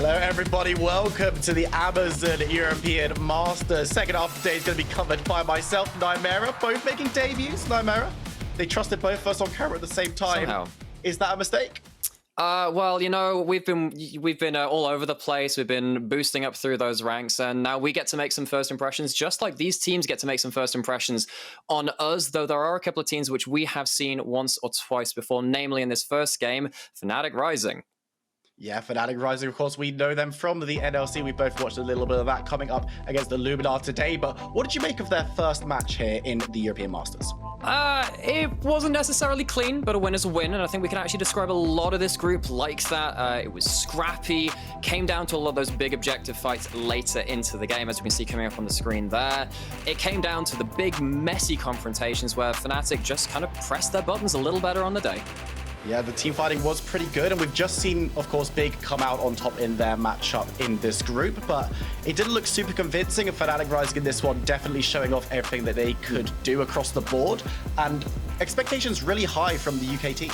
Hello everybody, welcome to the Amazon European Masters. Second half of the day is going to be covered by myself, Nymaera, both making debuts. Nymaera, they trusted both of us on camera at the same time. Somehow. Is that a mistake? Well, you know, we've been all over the place. We've been boosting up through those ranks, and now we get to make some first impressions, just like these teams get to make some first impressions on us, though there are a couple of teams which we have seen once or twice before, namely in this first game, Fnatic Rising. Yeah, Fnatic Rising, of course, we know them from the NLC. We both watched a little bit of that coming up against the Illuminar today, but what did you make of their first match here in the European Masters? It wasn't necessarily clean, but a win is a win, and I think we can actually describe a lot of this group like that. It was scrappy, came down to a lot of those big objective fights later into the game, as we can see coming up on the screen there. It came down to the big, messy confrontations where Fnatic just kind of pressed their buttons a little better on the day. Yeah, the team fighting was pretty good, and we've just seen, of course, Big come out on top in their matchup in this group, but it didn't look super convincing, and Fnatic Rising in this one definitely showing off everything that they could do across the board, and expectations really high from the UK team.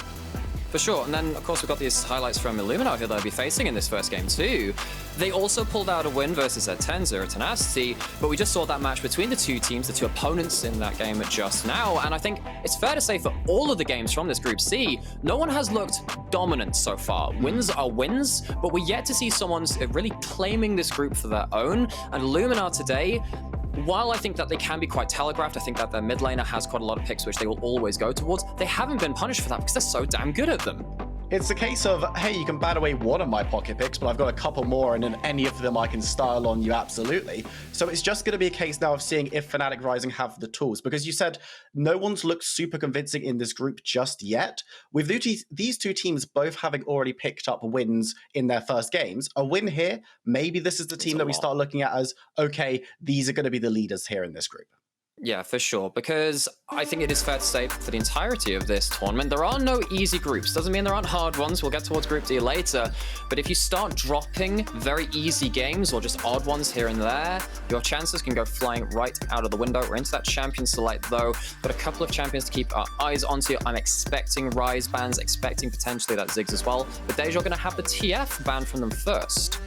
For sure, and then of course we've got these highlights from Illuminar who they'll be facing in this first game too. They also pulled out a win versus their 10-0 Tenacity, but we just saw that match between the two teams, the two opponents in that game just now, and I think it's fair to say for all of the games from this Group C, no one has looked dominant so far. Wins are wins, but we're yet to see someone really claiming this group for their own, and Illuminar today, while I think that they can be quite telegraphed, I think that their mid laner has quite a lot of picks which they will always go towards, they haven't been punished for that because they're so damn good at them. It's a case of, hey, you can bat away one of my pocket picks, but I've got a couple more, and in any of them I can style on you absolutely. So it's just going to be a case now of seeing if Fnatic Rising have the tools, because you said no one's looked super convincing in this group just yet. With these two teams both having already picked up wins in their first games, a win here, maybe this is the team that we start looking at as, okay, these are going to be the leaders here in this group. Yeah, for sure, because I think it is fair to say for the entirety of this tournament, there are no easy groups. Doesn't mean there aren't hard ones. We'll get towards Group D later. But if you start dropping very easy games or just odd ones here and there, your chances can go flying right out of the window. We're into that champion select, though. But a couple of champions to keep our eyes onto. I'm expecting Rise bans, expecting potentially that Ziggs as well. But Dajor going to have the TF banned from them first.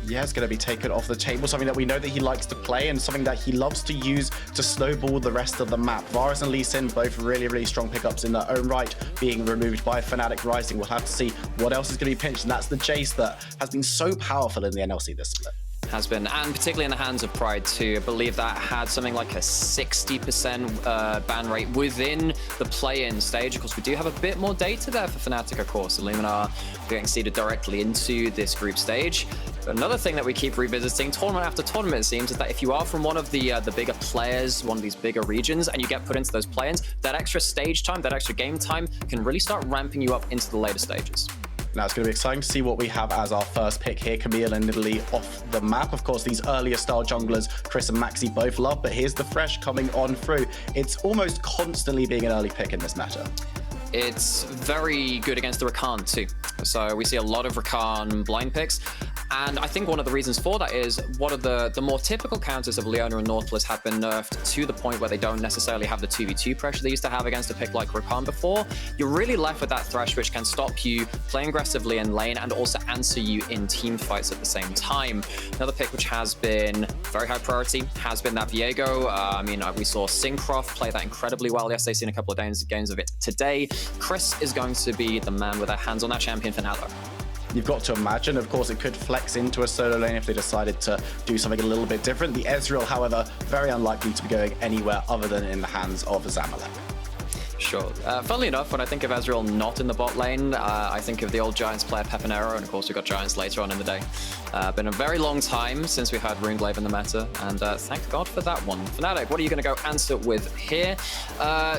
Yeah, it's going to be taken off the table, something that we know that he likes to play and something that he loves to use to snowball the rest of the map. Varus and Lee Sin, both really strong pickups in their own right, being removed by Fnatic Rising. We'll have to see what else is going to be pinched, and that's the Jace that has been so powerful in the NLC this split. Has been, and particularly in the hands of Pride too. I believe that had something like a 60% ban rate within the play-in stage. Of course, we do have a bit more data there for Fnatic, of course. Illuminar getting seeded directly into this group stage. But another thing that we keep revisiting, tournament after tournament, it seems, is that if you are from one of the bigger players, one of these bigger regions, and you get put into those play-ins, that extra stage time, that extra game time can really start ramping you up into the later stages. Now it's going to be exciting to see what we have as our first pick here. Camille and Nidalee off the map. Of course, these earlier style junglers, Chris and Maxi, both love, but here's the Thresh coming on through. It's almost constantly being an early pick in this meta. It's very good against the Rakan too. So we see a lot of Rakan blind picks. And I think one of the reasons for that is one of the more typical counters of Leona and Nautilus have been nerfed to the point where they don't necessarily have the 2v2 pressure they used to have against a pick like Rakan before. You're really left with that Thresh, which can stop you playing aggressively in lane and also answer you in team fights at the same time. Another pick which has been very high priority has been that Viego. I mean, we saw Syncroft play that incredibly well yesterday, seen a couple of games of it today. Chris is going to be the man with their hands on that champion for now, though. You've got to imagine, of course, it could flex into a solo lane if they decided to do something a little bit different. The Ezreal, however, very unlikely to be going anywhere other than in the hands of ZAMULEK. Sure. Funnily enough, when I think of Ezreal not in the bot lane, I think of the old Giants player Pepinero, and of course we got Giants later on in the day. Been a very long time since we had Runeglaive in the meta, and thank God for that one. Fnatic, what are you going to go answer with here?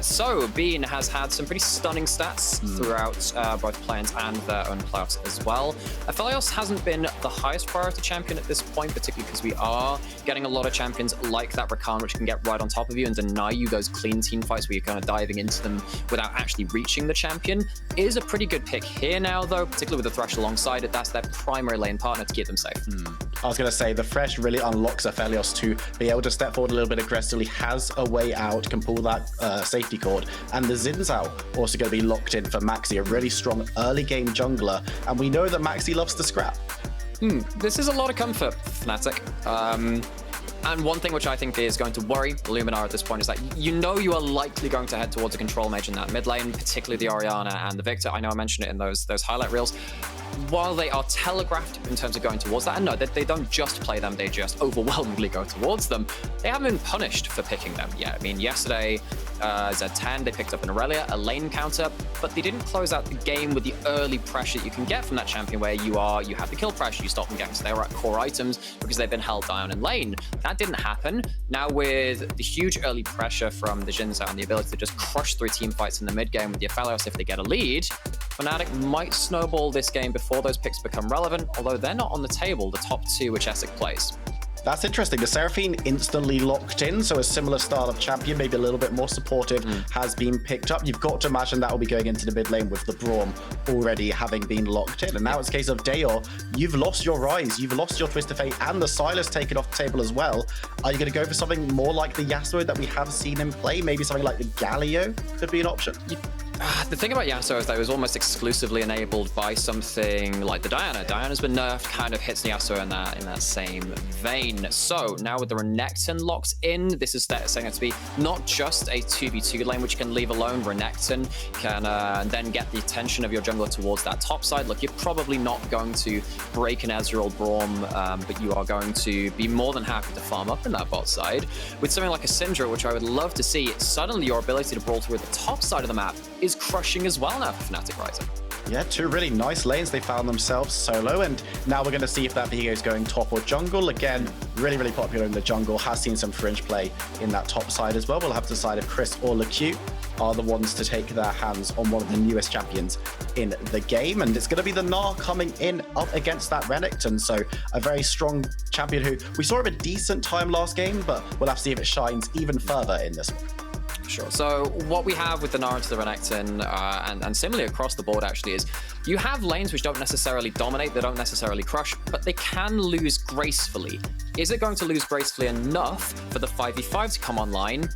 So, Bean has had some pretty stunning stats throughout both play-ins and their own playoffs as well. Aphelios hasn't been the highest priority champion at this point, particularly because we are getting a lot of champions like that Rakan, which can get right on top of you and deny you those clean team fights where you're kind of diving into them without actually reaching the champion. Is a pretty good pick here now, though, particularly with the Thresh alongside it. That's their primary lane partner to keep them safe. I was going to say, the Thresh really unlocks Aphelios to be able to step forward a little bit aggressively, has a way out, can pull that safety cord, and the Zhao also going to be locked in for MAXI, a really strong early game jungler, and we know that MAXI loves to scrap. This is a lot of comfort, Fnatic. And one thing which I think is going to worry Illuminar at this point is that you know you are likely going to head towards a control mage in that mid lane, particularly the Orianna and the Victor. I know I mentioned it in those highlight reels. While they are telegraphed in terms of going towards that, and no, they don't just play them, they just overwhelmingly go towards them, they haven't been punished for picking them yet. I mean, yesterday, Z10, they picked up an Aurelia, a lane counter, but they didn't close out the game with the early pressure you can get from that champion where you have the kill pressure, you stop them getting to their core items because they've been held down in lane. That didn't happen. Now with the huge early pressure from the Xin Zhao and the ability to just crush through team fights in the mid game with the Aphelios if they get a lead, Fnatic might snowball this game before those picks become relevant, although they're not on the table, the top two which Escik plays. That's interesting. The Seraphine instantly locked in, so a similar style of champion, maybe a little bit more supportive, has been picked up. You've got to imagine that will be going into the mid lane with the Braum already having been locked in. And now it's a case of Dajor, you've lost your Rise, you've lost your Twist of Fate, and the Silas taken off the table as well. Are you going to go for something more like the Yasuo that we have seen him play? Maybe something like the Galio could be an option? The thing about Yasuo is that it was almost exclusively enabled by something like the Diana. Diana's been nerfed, kind of hits Yasuo in that same vein. So now with the Renekton locked in, this is setting it to be not just a 2v2 lane, which you can leave alone. Renekton can then get the attention of your jungler towards that top side. Look, you're probably not going to break an Ezreal Braum, but you are going to be more than happy to farm up in that bot side. With something like a Syndra, which I would love to see, suddenly your ability to brawl through the top side of the map is crushing as well now for Fnatic Rising. Yeah, two really nice lanes they found themselves solo, and now we're going to see if that Viego is going top or jungle. Again, really popular in the jungle, has seen some fringe play in that top side as well. We'll have to decide if Chris or LeQu are the ones to take their hands on one of the newest champions in the game, and it's going to be the Gnar coming in up against that Renekton, so a very strong champion who we saw him a decent time last game, but we'll have to see if it shines even further in this one. Sure. So what we have with the Gnar into the Renekton, and similarly across the board actually, is you have lanes which don't necessarily dominate, they don't necessarily crush, but they can lose gracefully. Is it going to lose gracefully enough for the 5v5 to come online?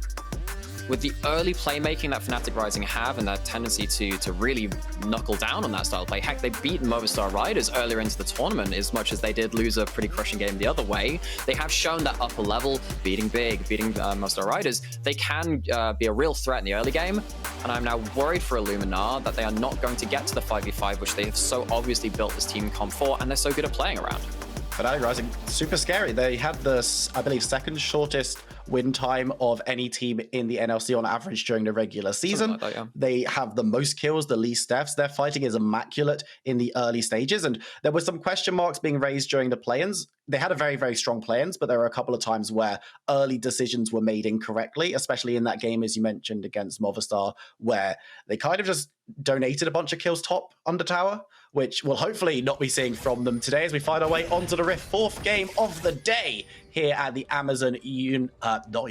With the early playmaking that Fnatic Rising have and that tendency to really knuckle down on that style of play. Heck, they beat Movistar Riders earlier into the tournament as much as they did lose a pretty crushing game the other way. They have shown that upper level, beating big, beating Movistar Riders, they can be a real threat in the early game. And I'm now worried for Illuminar that they are not going to get to the 5v5, which they have so obviously built this team comp for, and they're so good at playing around. Fnatic Rising, super scary. They had the, I believe, second shortest win time of any team in the NLC on average during the regular season. Like that, yeah. They have the most kills, the least deaths. Their fighting is immaculate in the early stages, and there were some question marks being raised during the play-ins. They had a very strong play-ins, but there were a couple of times where early decisions were made incorrectly, especially in that game, as you mentioned, against Movistar, where they kind of just donated a bunch of kills top under tower, which we'll hopefully not be seeing from them today as we find our way onto the Rift, fourth game of the day here at the Amazon European Masters.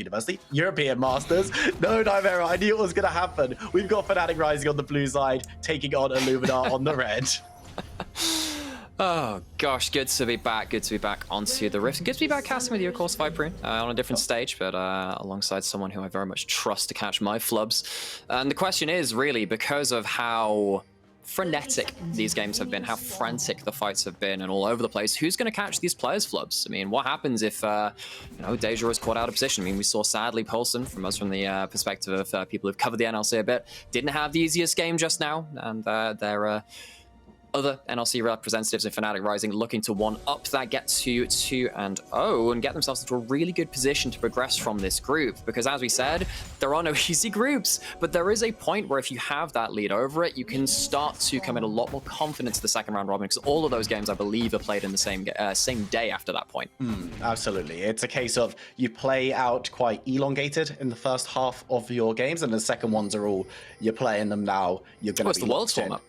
No, Nymaera, I knew it was going to happen. We've got Fnatic Rising on the blue side, taking on Illuminar on the red. Oh gosh, good to be back. Good to be back onto the Rift. Good to be back casting with you, of course, Viperoon, on a different stage, but alongside someone who I very much trust to catch my flubs. And the question is really, because of how frenetic these games have been, how frantic the fights have been, and all over the place, who's going to catch these players' flubs? I mean, what happens if Dajor is caught out of position? I mean, we saw sadly Paulson, from the perspective of people who've covered the NLC a bit, didn't have the easiest game just now, and they're other NLC representatives in Fnatic Rising looking to one-up that, get to 2-0 and get themselves into a really good position to progress from this group. Because as we said, there are no easy groups, but there is a point where if you have that lead over it, you can start to come in a lot more confident to the second round robin, because all of those games, I believe, are played in the same day after that point. Absolutely. It's a case of you play out quite elongated in the first half of your games, and the second ones are all, you're playing them now, you're going to be the world's format.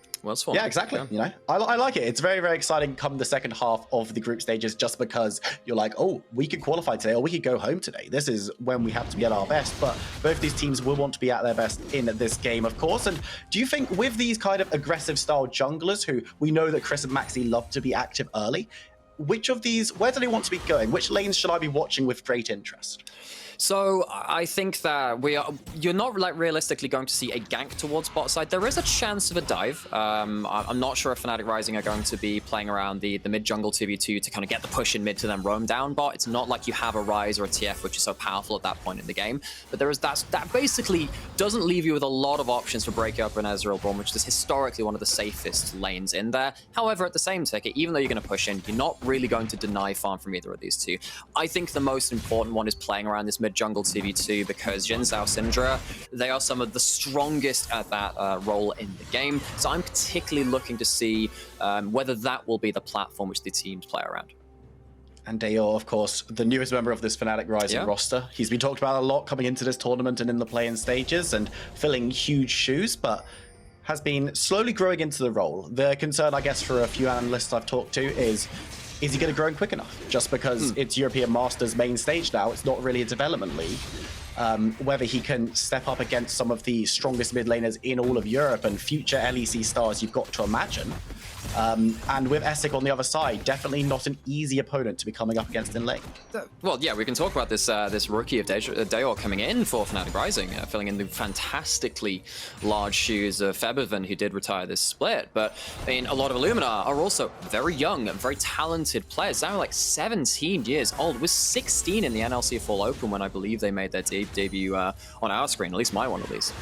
Yeah, exactly. Yeah. You know, I like it. It's very exciting come the second half of the group stages, just because you're like, oh, we could qualify today, or we could go home today. This is when we have to be at our best. But both these teams will want to be at their best in this game, of course. And do you think with these kind of aggressive style junglers, who we know that Chris and Maxi love to be active early, which of these, where do they want to be going? Which lanes should I be watching with great interest? So I think that you're not like realistically going to see a gank towards bot side. There is a chance of a dive. I'm not sure if Fnatic Rising are going to be playing around the mid jungle 2v2 to kind of get the push in mid to then roam down bot. It's not like you have a Ryze or a TF which is so powerful at that point in the game. But there is that basically doesn't leave you with a lot of options for breaking up an Ezreal Braum, which is historically one of the safest lanes in there. However, at the same ticket, even though you're going to push in, you're not really going to deny farm from either of these two. I think the most important one is playing around this mid jungle 2v2 because Zhao, Syndra, they are some of the strongest at that role in the game. So I'm particularly looking to see whether that will be the platform which the teams play around. And Dajor, of course, the newest member of this Fnatic Rising roster. He's been talked about a lot coming into this tournament and in the play-in stages and filling huge shoes, but has been slowly growing into the role. The concern, I guess, for a few analysts I've talked to is he going to grow in quick enough? Just because it's European Masters main stage now, it's not really a development league. Whether he can step up against some of the strongest mid laners in all of Europe and future LEC stars you've got to imagine. And with Escik on the other side, definitely not an easy opponent to be coming up against in lane. Well, yeah, we can talk about this this rookie of Dajor coming in for Fnatic Rising, filling in the fantastically large shoes of Febiven, who did retire this split. But I mean, a lot of Illuminar are also very young and very talented players. Now like 17 years old, was 16 in the NLC Fall Open when I believe they made their debut on our screen, at least my one at least.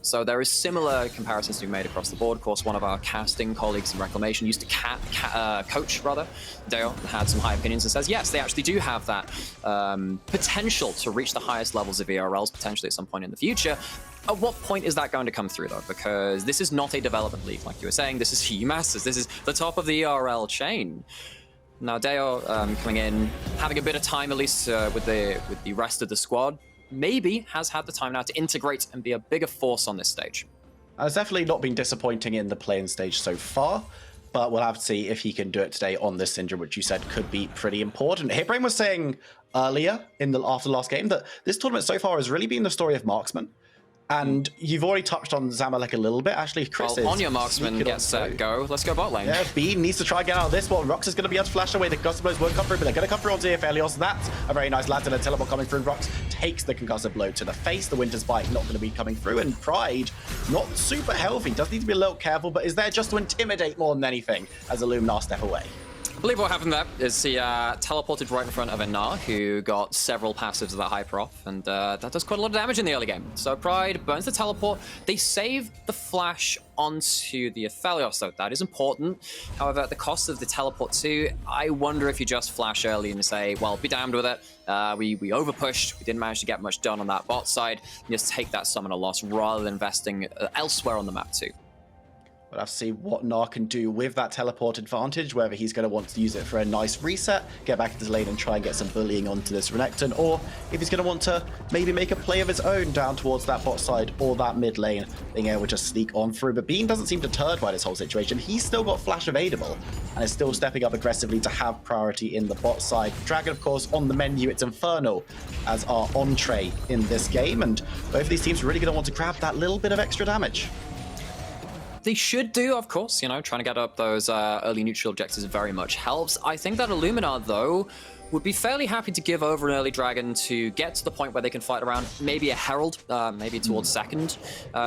So there is similar comparisons to be made across the board. Of course, one of our casting colleagues in Reclamation used to coach Dajor, had some high opinions and says, yes, they actually do have that potential to reach the highest levels of ERLs potentially at some point in the future. At what point is that going to come through, though? Because this is not a development league, like you were saying. This is EU Masters. This is the top of the ERL chain. Now, Dajor coming in, having a bit of time, at least with the rest of the squad, maybe has had the time now to integrate and be a bigger force on this stage. It's definitely not been disappointing in the play-in stage so far, but we'll have to see if he can do it today on this Syndra, which you said could be pretty important. Hitbrain was saying earlier after the last game that this tournament so far has really been the story of marksman. And you've already touched on ZAMULEK a little bit. Actually, Chris is... on your marksman, get set, go. Let's go bot lane. Yeah, Bean needs to try and get out of this one. Rhuckz is going to be able to flash away. The concussive blows won't come through, but they're going to come through onto Aphelios. That's a very nice lad, and a teleport coming through. Rhuckz takes the concussive blow to the face. The Winter's Bite not going to be coming through, and Pride not super healthy. Does need to be a little careful, but is there just to intimidate more than anything as Illuminar step away. I believe what happened there is he teleported right in front of a Gnar, who got several passives of that hyper off, and that does quite a lot of damage in the early game. So Pride burns the teleport. They save the flash onto the Aphelios, so that is important. However, at the cost of the teleport too, I wonder if you just flash early and say, well, be damned with it. We overpushed, we didn't manage to get much done on that bot side, and just take that summoner loss rather than investing elsewhere on the map too. We'll have to see what Gnar can do with that teleport advantage, whether he's going to want to use it for a nice reset, get back into the lane and try and get some bullying onto this Renekton, or if he's going to want to maybe make a play of his own down towards that bot side or that mid lane, being able to sneak on through. But Bean doesn't seem deterred by this whole situation. He's still got flash available and is still stepping up aggressively to have priority in the bot side. Dragon, of course, on the menu. It's Infernal as our entree in this game, and both of these teams are really going to want to grab that little bit of extra damage. They should do, of course, you know, trying to get up those early neutral objectives very much helps. I think that Illuminar, though, would be fairly happy to give over an early dragon to get to the point where they can fight around maybe a herald, maybe towards second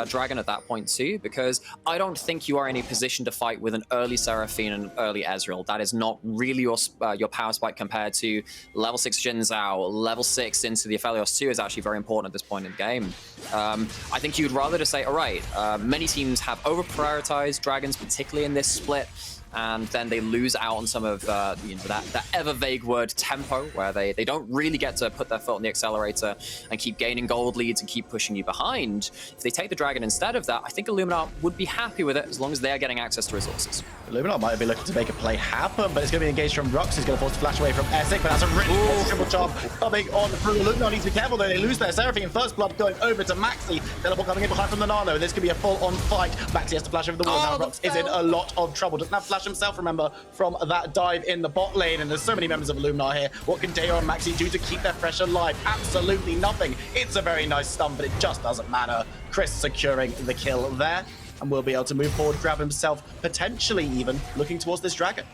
dragon at that point too, because I don't think you are in a position to fight with an early Seraphine and early Ezreal. That is not really your power spike compared to level 6 Zhao. Level 6 into the Aphelios 2 is actually very important at this point in the game. I think you'd rather just say, all right, many teams have over-prioritized dragons, particularly in this split, and then they lose out on some of you know, that ever vague word tempo, where they don't really get to put their foot on the accelerator and keep gaining gold leads and keep pushing you behind. If they take the dragon instead of that, I think Illuminar would be happy with it as long as they are getting access to resources. Illuminar might be looking to make a play happen, but it's going to be engaged from Rhuckz. He's going to force a flash away from Escik, but that's a really triple chop coming on through. Illuminar needs to be careful though. They lose their Seraphine. First blood going over to MAXI. Teleport coming in behind from the Nano. This could be a full-on fight. MAXI has to flash over the wall. Now Rhuckz is in a lot of trouble. Doesn't have flash himself, remember, from that dive in the bot lane, and there's so many members of Illuminar here. What can Dajor and MAXI do to keep their fresh alive? Absolutely nothing. It's a very nice stun, but it just doesn't matter. Chris securing the kill there, and will be able to move forward, grab himself, potentially even looking towards this dragon.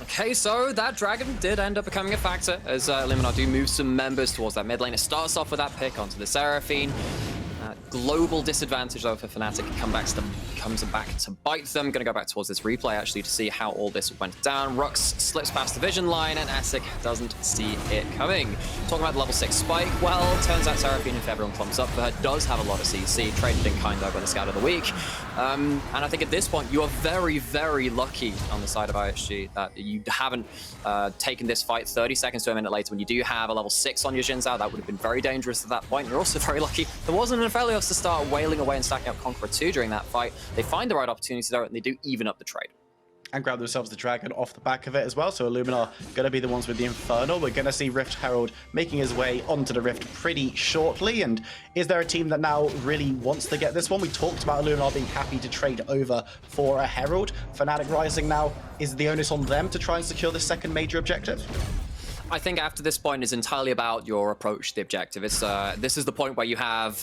Okay, so that dragon did end up becoming a factor as Illuminar do move some members towards that mid lane. It starts off with that pick onto the Seraphine. Global disadvantage though for Fnatic. It comes back to bite them. Gonna go back towards this replay actually to see how all this went down. Rhuckz slips past the vision line and Escik doesn't see it coming. Talking about the level 6 spike, well, turns out Seraphine, if everyone clumps up for her, does have a lot of CC. Traded in kind of by the Scout of the Week. And I think at this point, you are very, very lucky on the side of IHG that you haven't taken this fight 30 seconds to a minute later when you do have a level 6 on your Xin Zhao. That would have been very dangerous at that point. You're also very lucky there wasn't an Aphelios to start wailing away and stacking up Conqueror 2 during that fight. They find the right opportunity though, and they do even up the trade. And grab themselves the dragon off the back of it as well. So Illuminar going to be the ones with the Infernal. We're going to see Rift Herald making his way onto the Rift pretty shortly. And is there a team that now really wants to get this one? We talked about Illuminar being happy to trade over for a Herald. Fnatic Rising now is the onus on them to try and secure the second major objective. I think after this point is entirely about your approach to the objective. It's this is the point where you have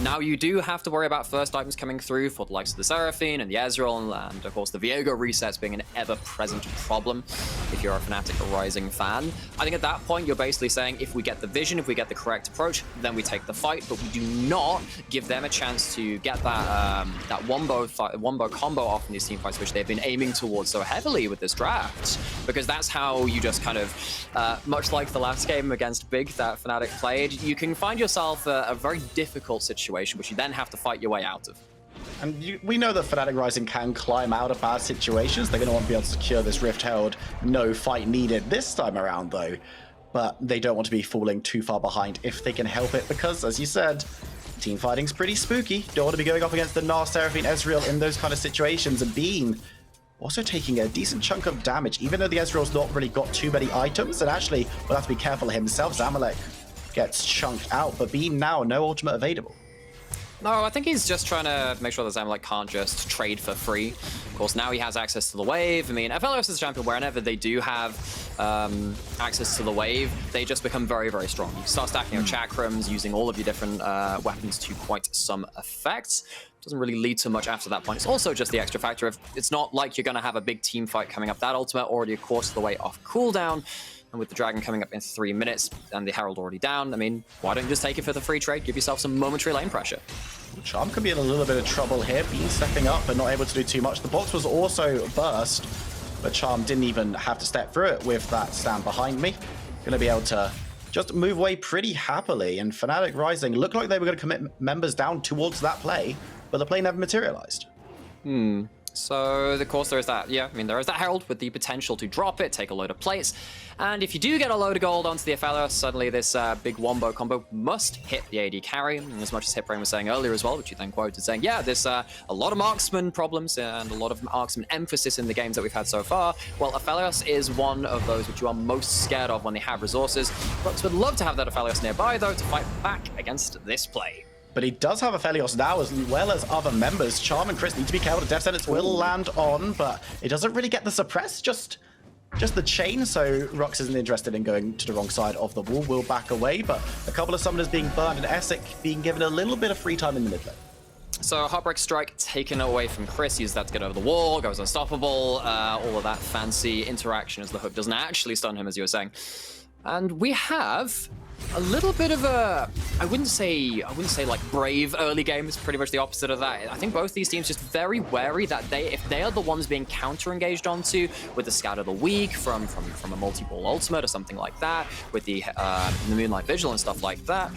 now you do have to worry about first items coming through for the likes of the Seraphine and the Ezreal, and of course the Viego resets being an ever-present problem if you're a Fnatic Rising fan. I think at that point you're basically saying if we get the vision, if we get the correct approach, then we take the fight, but we do not give them a chance to get that that wombo combo off in these team fights, which they've been aiming towards so heavily with this draft, because that's how you just kind of much like the last game against Big that Fnatic played, you can find yourself a very difficult situation, which you then have to fight your way out of. And we know that Fnatic Rising can climb out of bad situations. They're going to want to be able to secure this Rift Herald. No fight needed this time around, though. But they don't want to be falling too far behind if they can help it, because, as you said, team fighting's pretty spooky. Don't want to be going up against the Gnar, Seraphine, Ezreal in those kind of situations, and being also taking a decent chunk of damage, even though the Ezreal's not really got too many items. And actually, we'll have to be careful himself. ZAMULEK gets chunked out, but being now no ultimate available. No, I think he's just trying to make sure that ZAMULEK can't just trade for free. Of course, now he has access to the wave. I mean, Aphelios is a champion whenever they do have access to the wave, they just become very, very strong. You start stacking your chakrams, using all of your different weapons to quite some effect. Doesn't really lead to much after that point. It's also just the extra factor of it's not like you're going to have a big team fight coming up. That ultimate already a course of the way off cooldown. And with the dragon coming up in 3 minutes and the Herald already down, I mean, why don't you just take it for the free trade? Give yourself some momentary lane pressure. Charm could be in a little bit of trouble here. Being stepping up but not able to do too much. The box was also burst, but Charm didn't even have to step through it with that stand behind me. Going to be able to just move away pretty happily. And Fnatic Rising looked like they were going to commit members down towards that play, but the play never materialized. So, of course, there is that. Yeah, I mean, there is that Herald with the potential to drop it, take a load of plates. And if you do get a load of gold onto the Aphelios, suddenly this big wombo combo must hit the AD carry. And as much as Braum was saying earlier as well, which you then quoted, saying, yeah, there's a lot of marksman problems and a lot of marksman emphasis in the games that we've had so far. Well, Aphelios is one of those which you are most scared of when they have resources. Rhuckz would love to have that Aphelios nearby, though, to fight back against this play. But he does have Aphelios now, as well as other members. Charm and Chris need to be careful. Death Sentence will land on, but it doesn't really get the suppress, just the chain. So Rhuckz isn't interested in going to the wrong side of the wall. Will back away, but a couple of summoners being burned and Escik being given a little bit of free time in the mid lane. So Heartbreak Strike taken away from Chris. Uses that to get over the wall, goes unstoppable. All of that fancy interaction as the hook doesn't actually stun him, as you were saying. And we have a little bit of a, I wouldn't say like brave early game. It's pretty much the opposite of that. I think both these teams just very wary that if they are the ones being counter-engaged onto with the Scout of the Week from a multi-ball ultimate or something like that, with the Moonlight Vigil and stuff like that,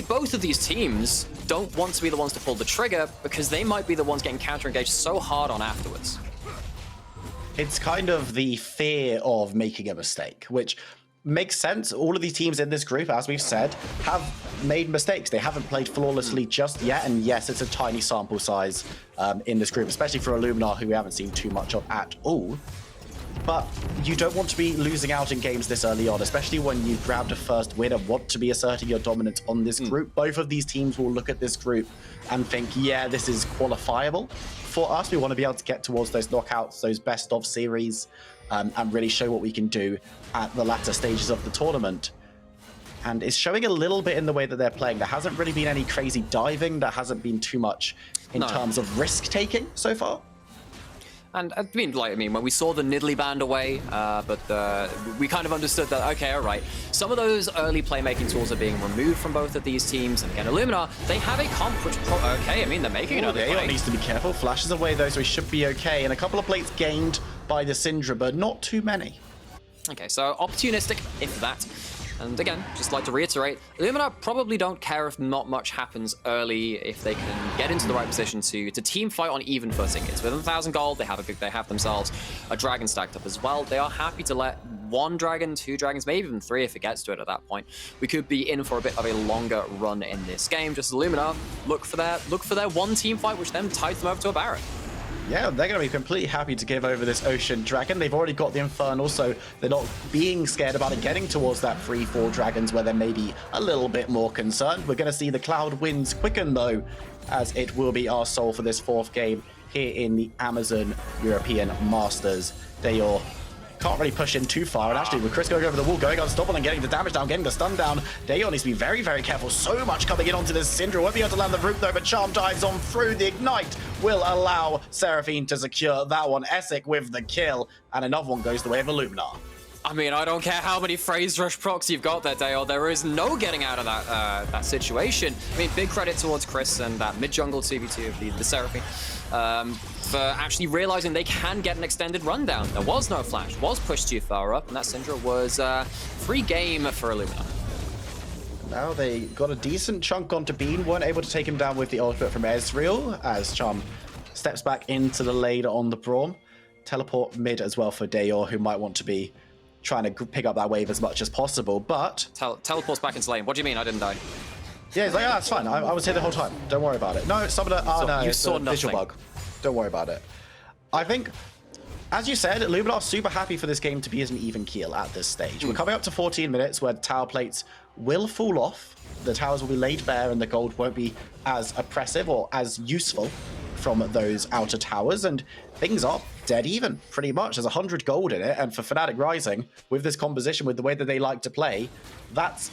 both of these teams don't want to be the ones to pull the trigger because they might be the ones getting counter-engaged so hard on afterwards. It's kind of the fear of making a mistake, which makes sense. All of these teams in this group, as we've said, have made mistakes. They haven't played flawlessly just yet. And yes, it's a tiny sample size in this group, especially for Illuminar, who we haven't seen too much of at all. But you don't want to be losing out in games this early on, especially when you've grabbed a first win and want to be asserting your dominance on this group. Both of these teams will look at this group and think, yeah, this is qualifiable for us. We want to be able to get towards those knockouts, those best of series, and really show what we can do at the latter stages of the tournament. And it's showing a little bit in the way that they're playing. There hasn't really been any crazy diving. There hasn't been too much in terms of risk-taking so far. And I mean, when we saw the Nidalee band away, we kind of understood that, okay, all right, some of those early playmaking tools are being removed from both of these teams. And again, Illuminar, they have a comp which, okay, I mean, they're making another play. Dajor needs to be careful. Flashes away though, so he should be okay. And a couple of plates gained by the Syndra, but not too many. Okay, so opportunistic, if that. And again, just like to reiterate, Illuminar probably don't care if not much happens early if they can get into the right position to team fight on even footing. It's within 1,000 gold, they have themselves a dragon stacked up as well. They are happy to let 1 dragon, 2 dragons, maybe even 3 if it gets to it at that point. We could be in for a bit of a longer run in this game. Just Illuminar look for their one team fight, which then ties them over to a Baron. Yeah, they're going to be completely happy to give over this Ocean Dragon. They've already got the Infernal, so they're not being scared about it getting towards that 3-4 dragons where they're maybe a little bit more concerned. We're going to see the Cloud Winds quicken, though, as it will be our soul for this 4th game here in the Amazon European Masters. Dajor can't really push in too far, and actually with Chris going over the wall, going unstoppable and getting the damage down, getting the stun down, Dajor needs to be very, very careful. So much coming in onto this Syndra. Won't be able to land the root though, but Charm dives on through. The Ignite will allow Seraphine to secure that one. Escik with the kill, and another one goes the way of Illuminar. I mean, I don't care how many Phrase Rush procs you've got there, Dajor. There is no getting out of that situation. I mean, big credit towards Chris and that mid-jungle 2v2 of the Seraphine for actually realizing they can get an extended rundown. There was no flash, was pushed too far up, and that Syndra was free game for Illuminar. Now they got a decent chunk onto Bean, weren't able to take him down with the ultimate from Ezreal, as Charm steps back into the lane on the Braum. Teleport mid as well for Dajor, who might want to be trying to pick up that wave as much as possible, but... Teleports back into lane. What do you mean I didn't die? Yeah, he's like, oh, that's fine. I was here the whole time. Don't worry about it. No, Summoner... Oh, no, you it's saw a visual bug. Don't worry about it. I think, as you said, Illuminar super happy for this game to be as an even keel at this stage. We're coming up to 14 minutes where tower plates will fall off. The towers will be laid bare and the gold won't be as oppressive or as useful from those outer towers, and things are dead even, pretty much. There's 100 gold in it, and for Fnatic Rising, with this composition, with the way that they like to play, that's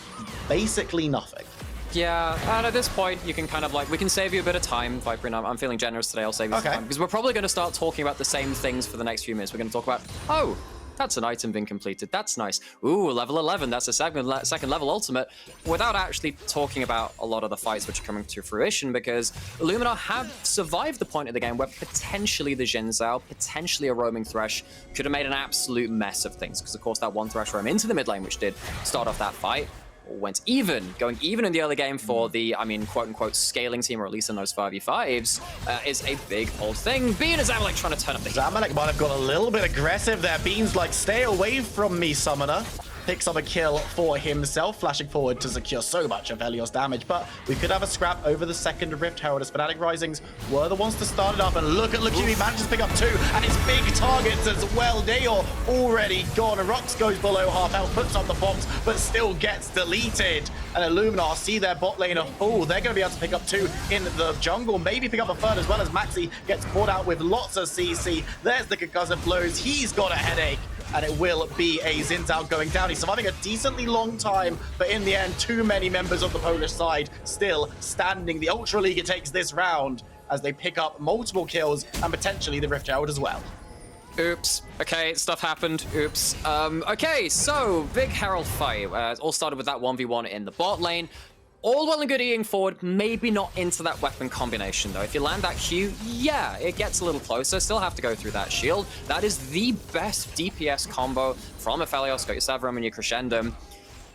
basically nothing. Yeah, and at this point, you can kind of we can save you a bit of time, Viperoon. I'm feeling generous today, I'll save you some time, because we're probably going to start talking about the same things for the next few minutes. We're going to talk about, oh, that's an item being completed, that's nice. Ooh, level 11, that's a second level ultimate, without actually talking about a lot of the fights which are coming to fruition, because Illuminar have survived the point of the game where potentially the Zhao, potentially a roaming Thresh, could have made an absolute mess of things, because of course that one Thresh roam into the mid lane, which did start off that fight, went even, going even in the early game for the, I mean, quote-unquote scaling team, or at least in those 5v5s, is a big old thing. Bean and ZAMULEK trying to turn up the heat. ZAMULEK might have got a little bit aggressive there. Bean's like, stay away from me, Summoner. Picks up a kill for himself, flashing forward to secure so much of Aphelios damage, but we could have a scrap over the second Rift Herald, as Fnatic Risings were the ones to start it up, and look at LeQu, he manages to pick up 2, and it's big targets as well. Dajor already gone, Rhuckz goes below half health, puts up the box, but still gets deleted, and Illuminar see their bot lane of, oh, they're going to be able to pick up 2 in the jungle, maybe pick up a third, as well as MAXI gets caught out with lots of CC. There's the concussive blows, he's got a headache, and it will be a Zhao going down. He's surviving a decently long time, but in the end, too many members of the Polish side still standing. The Ultra League takes this round as they pick up multiple kills and potentially the Rift Herald as well. Oops. Okay, stuff happened. Oops. Okay, so big Herald fight. It all started with that 1v1 in the bot lane. All well and good eating forward, maybe not into that weapon combination though. If you land that Q, yeah, it gets a little closer. Still have to go through that shield. That is the best DPS combo from Aphelios. Got your Severum and your Crescendum.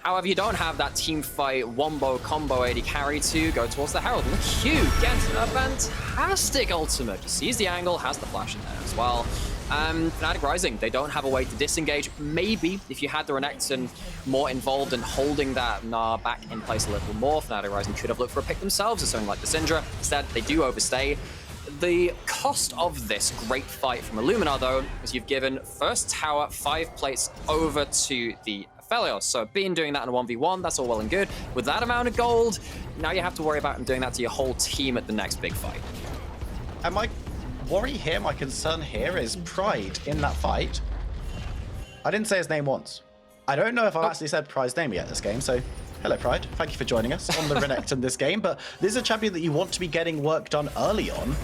However, you don't have that team fight wombo combo AD carry to go towards the Herald. And LeQu gets a fantastic ultimate. Just sees the angle, has the flash in there as well. Fnatic Rising, they don't have a way to disengage. Maybe if you had the Renekton more involved in holding that Gnar back in place a little more, Fnatic Rising could have looked for a pick themselves or something like the Syndra. Instead, they do overstay. The cost of this great fight from Illuminar, though, is you've given first tower 5 plates over to the Aphelios. So Bean doing that in a 1v1, that's all well and good. With that amount of gold, now you have to worry about doing that to your whole team at the next big fight. And my worry here, my concern here is Pride in that fight. I didn't say his name once. I don't know if I've actually said Pride's name yet this game, so hello Pride, thank you for joining us on the Renekton this game, but this is a champion that you want to be getting work done early on.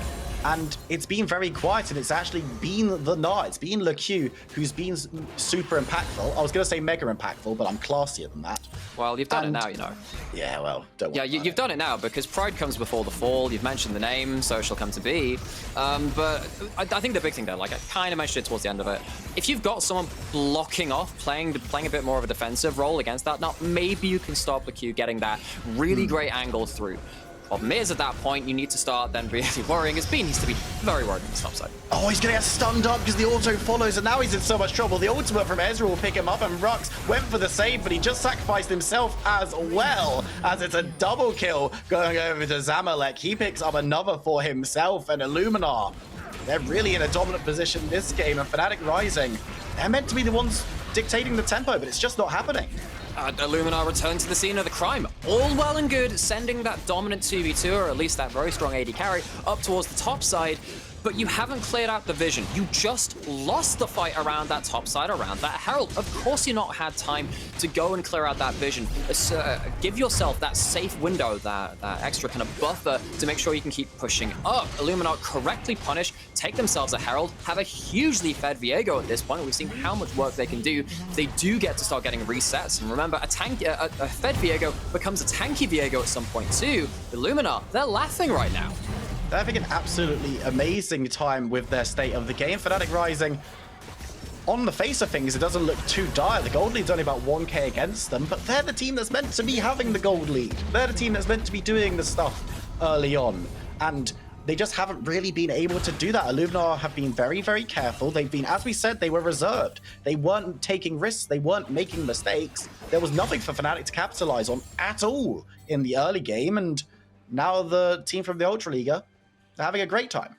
And it's been very quiet, and it's actually been the Gnar. It's been LeQu who's been super impactful. I was going to say mega impactful, but I'm classier than that. Well, you've done it now, you know. Yeah, well, don't worry. Yeah, you've done it now because pride comes before the fall. You've mentioned the name, so it shall come to be. But I think the big thing though, like I kind of mentioned it towards the end of it, if you've got someone blocking off, playing a bit more of a defensive role against that, now maybe you can stop LeQu getting that really great angle through. Problem is, at that point, you need to start then really worrying. As B needs to be very worried on the top side. Oh, he's going to get stunned up because the auto follows, and now he's in so much trouble. The ultimate from Ezreal will pick him up, and Rhuckz went for the save, but he just sacrificed himself as well, as it's a double kill going over to ZAMULEK. He picks up another for himself, and Illuminar. They're really in a dominant position this game, and Fnatic Rising, they're meant to be the ones dictating the tempo, but it's just not happening. Illuminar returned to the scene of the crime. All well and good, sending that dominant 2v2, or at least that very strong AD carry, up towards the top side. But you haven't cleared out the vision. You just lost the fight around that top side, around that Herald. Of course you've not had time to go and clear out that vision. Give yourself that safe window, that extra kind of buffer to make sure you can keep pushing up. Illuminar correctly punish, take themselves a Herald, have a hugely fed Viego at this point. We've seen how much work they can do. They do get to start getting resets. And remember, a fed Viego becomes a tanky Viego at some point too. Illuminar, they're laughing right now. They're having an absolutely amazing time with their state of the game. Fnatic Rising, on the face of things, it doesn't look too dire. The gold lead's only about 1k against them, but they're the team that's meant to be having the gold lead. They're the team that's meant to be doing the stuff early on, and they just haven't really been able to do that. Illuminar have been very, very careful. They've been, as we said, they were reserved. They weren't taking risks. They weren't making mistakes. There was nothing for Fnatic to capitalize on at all in the early game, and now the team from the Ultra Liga, they're having a great time.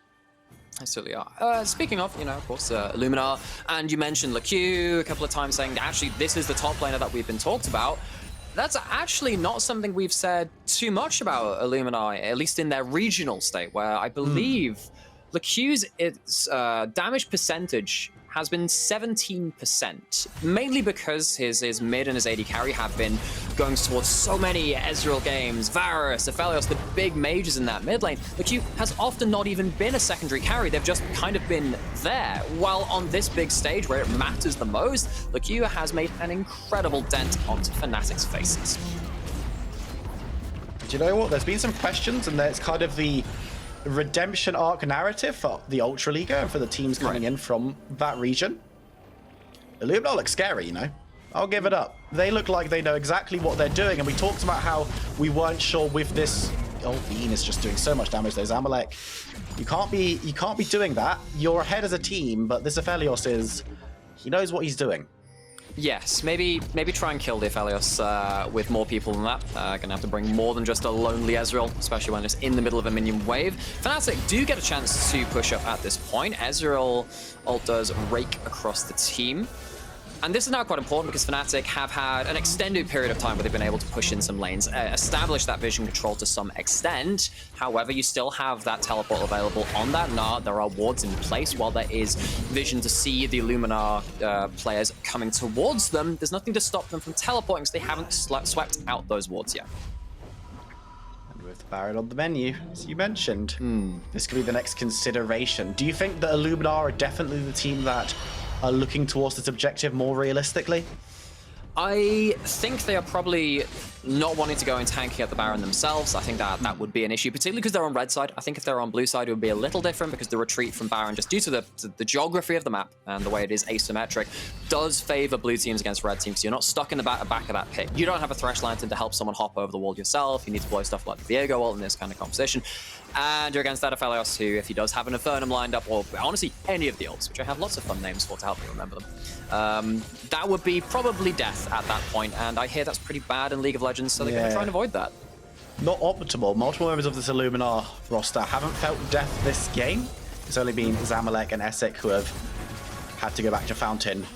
Absolutely are. Speaking of, of course, Illuminar, and you mentioned LeQu a couple of times saying, actually, this is the top laner that we've been talked about. That's actually not something we've said too much about Illuminar, at least in their regional state, where I believe LeQu's damage percentage has been 17%, mainly because his mid and his AD carry have been going towards so many Ezreal games, Varus, Aphelios, the big mages in that mid lane. LeQu has often not even been a secondary carry, they've just kind of been there. While on this big stage where it matters the most, LeQu has made an incredible dent onto Fnatic's faces. Do you know what? There's been some questions, and there's kind of the redemption arc narrative for the Ultra Liga and for the teams coming in from that region. Illuminar looks scary, I'll give it up. They look like they know exactly what they're doing, and we talked about how we weren't sure with this. Oh, Bean is just doing so much damage. There's ZAMULEK. You can't be doing that. You're ahead as a team, but this Aphelios he knows what he's doing. Yes, maybe try and kill the Aphelios with more people than that. Gonna have to bring more than just a lonely Ezreal, especially when it's in the middle of a minion wave. Fnatic do get a chance to push up at this point. Ezreal ult does rake across the team. And this is now quite important because Fnatic have had an extended period of time where they've been able to push in some lanes, establish that vision control to some extent. However, you still have that teleport available on that Gnar. There are wards in place while there is vision to see the Illuminar players coming towards them. There's nothing to stop them from teleporting because they haven't swept out those wards yet. And with the Baron on the menu, as you mentioned, this could be the next consideration. Do you think that Illuminar are definitely the team that are looking towards this objective more realistically? I think they are probably not wanting to go and tanking at the Baron themselves. I think that would be an issue, particularly because they're on red side. I think if they're on blue side, it would be a little different because the retreat from Baron, just due to the geography of the map and the way it is asymmetric, does favor blue teams against red teams. So you're not stuck in the back of that pit. You don't have a Thresh lantern to help someone hop over the wall yourself. You need to blow stuff like the Viego ult in this kind of composition. And you're against that Aphelios, who, if he does have an Infernum lined up, or honestly, any of the ults, which I have lots of fun names for to help me remember them, that would be probably death at that point, and I hear that's pretty bad in League of Legends, so they're going to try and avoid that. Not optimal. Multiple members of this Illuminar roster haven't felt death this game. It's only been ZAMULEK and Escik who have had to go back to Fountain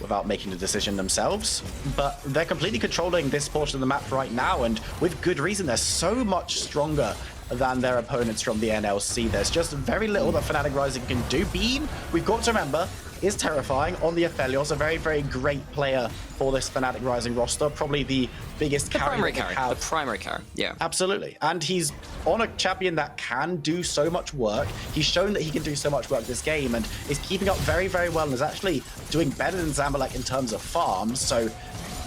without making the decision themselves, but they're completely controlling this portion of the map right now, and with good reason. They're so much stronger than their opponents from the NLC. There's just very little that Fnatic Rising can do. Bean, we've got to remember, is terrifying on the Aphelios, a very, very great player for this Fnatic Rising roster. Probably the biggest primary carry. The primary carry, yeah. Absolutely. And he's on a champion that can do so much work. He's shown that he can do so much work this game and is keeping up very, very well and is actually doing better than ZAMULEK in terms of farms. So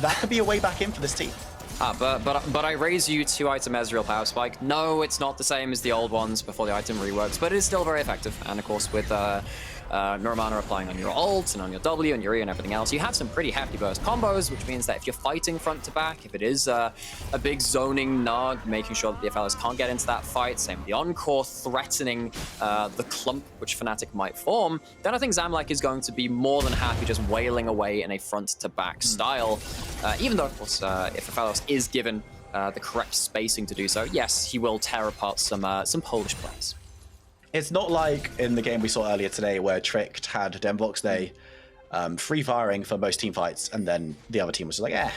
that could be a way back in for this team. But I raise you 2-item Ezreal Power Spike. No, it's not the same as the old ones before the item reworks, but it is still very effective. And of course, with Nymaera applying on your ult and on your W and your E and everything else, you have some pretty hefty burst combos, which means that if you're fighting front to back, if it is a big zoning Nug, making sure that the Aphelios can't get into that fight, same with the Encore threatening the clump which Fnatic might form, then I think ZAMULEK is going to be more than happy just wailing away in a front to back style. Even though, of course, if Aphelios is given the correct spacing to do so, yes, he will tear apart some Polish players. It's not like in the game we saw earlier today where Tricked had Demvox Day free firing for most team fights, and then the other team was just like,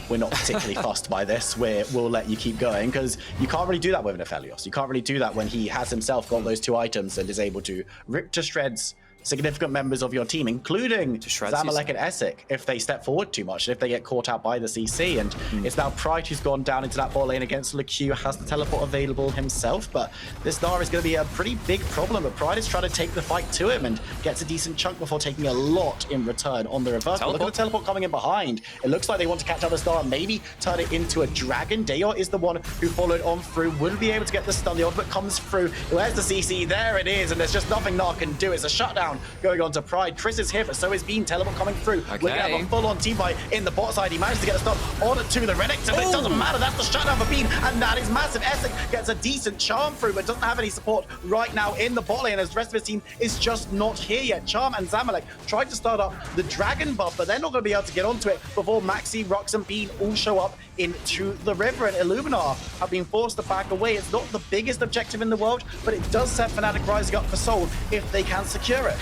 we're not particularly fussed by this, we'll let you keep going, because you can't really do that with an Aphelios. You can't really do that when he has himself got those 2 items and is able to rip to shreds significant members of your team, including ZAMULEK and Escik, if they step forward too much, if they get caught out by the CC. And it's now Pride who's gone down into that bot lane against LeQu, has the teleport available himself, but this Gnar is going to be a pretty big problem. But Pride is trying to take the fight to him and gets a decent chunk before taking a lot in return on the reverse. But look at the teleport coming in behind. It looks like they want to catch up the Gnar and maybe turn it into a dragon. Dajor is the one who followed on through, wouldn't be able to get the stun. The ultimate comes through. Where's the CC? There it is, and there's just nothing Gnar can do. It's a shutdown going on to Pride. Chris is here, but so is Bean. Teleport coming through. Okay. We're going to have a full-on team fight in the bot side. He managed to get a stop on to the Renekton, but it doesn't matter. That's the shutdown for Bean, and that is massive. Escik gets a decent charm through, but doesn't have any support right now in the bot lane, as the rest of his team is just not here yet. Charm and ZAMULEK tried to start up the dragon buff, but they're not going to be able to get onto it before MAXI, Rhuckz, and Bean all show up into the river, and Illuminar have been forced to back away. It's not the biggest objective in the world, but it does set Fnatic Rising up for Soul if they can secure it.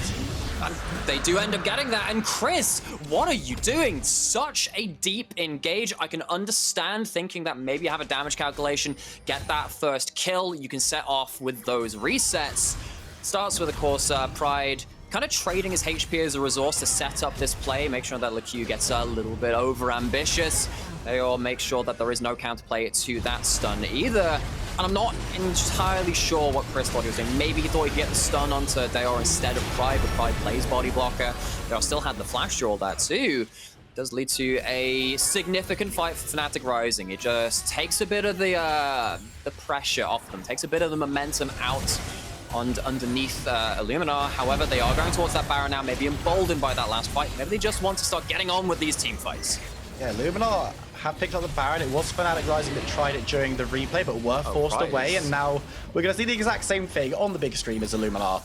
And they do end up getting that. And Chris, what are you doing? Such a deep engage. I can understand thinking that maybe you have a damage calculation, get that first kill. You can set off with those resets. Starts with, of course, Pride kind of trading his HP as a resource to set up this play, make sure that LeQu gets a little bit over-ambitious. They all make sure that there is no counterplay to that stun either. And I'm not entirely sure what Chris thought he was doing. Maybe he thought he'd get the stun onto Dajor instead of Pride, but Pride plays body blocker. Dajor still had the flash draw that too. It does lead to a significant fight for Fnatic Rising. It just takes a bit of the pressure off them, takes a bit of the momentum out underneath Illuminar. However, they are going towards that Baron now, maybe emboldened by that last fight. Maybe they just want to start getting on with these team fights. Yeah, Illuminar have picked up the Baron. It was Fnatic Rising that tried it during the replay, but were forced away. And now we're going to see the exact same thing on the big stream as Illuminar.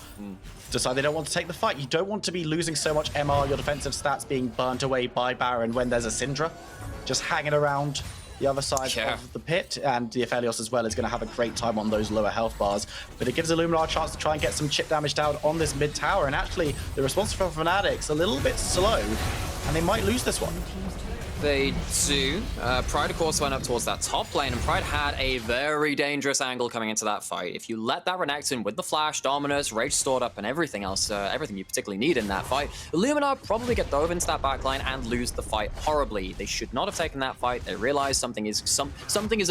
Decide they don't want to take the fight. You don't want to be losing so much MR, your defensive stats being burnt away by Baron when there's a Syndra just hanging around the other side of the pit, and the Aphelios as well is going to have a great time on those lower health bars. But it gives Illuminar a chance to try and get some chip damage down on this mid tower, and actually the response from Fnatic's a little bit slow, and they might lose this one. They do. Pride, of course, went up towards that top lane, and Pride had a very dangerous angle coming into that fight. If you let that Renekton with the flash, Dominus, Rage stored up, and everything else, everything you particularly need in that fight, Illuminar probably get dove into that backline and lose the fight horribly. They should not have taken that fight. They realize something is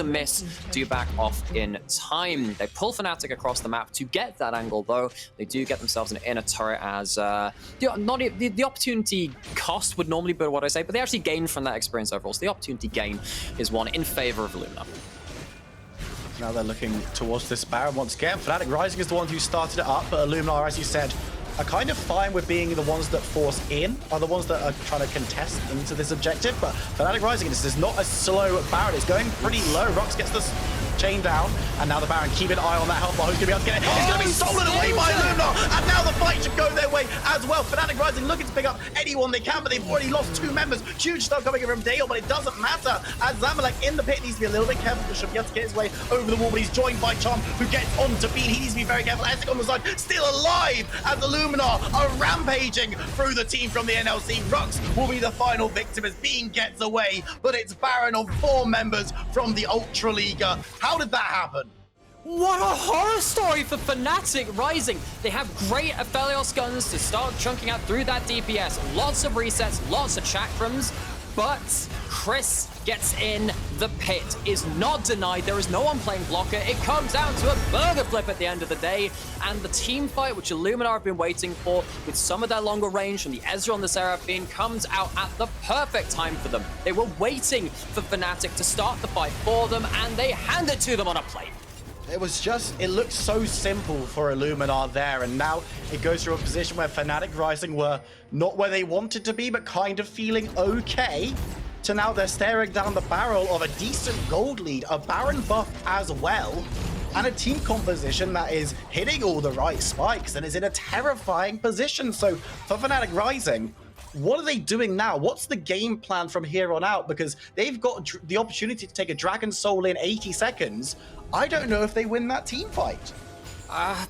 amiss. Do back off in time. They pull Fnatic across the map to get that angle, though. They do get themselves an inner turret as the opportunity cost would normally be what I say, but they actually gain from that experience overall. So the opportunity gain is one in favor of Illuminar. Now they're looking towards this Baron once again. Fnatic Rising is the one who started it up, but Illuminar, as you said, are kind of fine with being the ones that force in, are the ones that are trying to contest into this objective. But Fnatic Rising, this is not a slow Baron. It's going pretty low. Rhuckz gets this chain down, and now the Baron keeping an eye on that health bar. Who's going to be able to get it? It's going to be stolen away by Illuminar, and now the fight should go their way as well. Fnatic Rising looking to pick up anyone they can, but they've already lost 2 members. Huge stuff coming in from Dale, but it doesn't matter, as ZAMULEK in the pit needs to be a little bit careful, but should be able to get his way over the wall, but he's joined by Charm, who gets onto Bean. He needs to be very careful. Escik on the side, still alive, as Illuminar are rampaging through the team from the NLC. Rhuckz will be the final victim as Bean gets away, but it's Baron on 4 members from the Ultra Liga. How did that happen? What a horror story for Fnatic Rising. They have great Aphelios guns to start chunking out through that DPS. Lots of resets, lots of chakrams, but Chris gets in the pit, is not denied. There is no one playing blocker. It comes down to a burger flip at the end of the day, and the team fight, which Illuminar have been waiting for, with some of their longer range from the Ezreal and the Seraphine, comes out at the perfect time for them. They were waiting for Fnatic to start the fight for them, and they hand it to them on a plate. It looked so simple for Illuminar there, and now it goes through a position where Fnatic Rising were not where they wanted to be, but kind of feeling okay, to now they're staring down the barrel of a decent gold lead, a Baron buff as well, and a team composition that is hitting all the right spikes and is in a terrifying position. So for Fnatic Rising, what are they doing now? What's the game plan from here on out? Because they've got the opportunity to take a Dragon Soul in 80 seconds. I don't know if they win that team fight.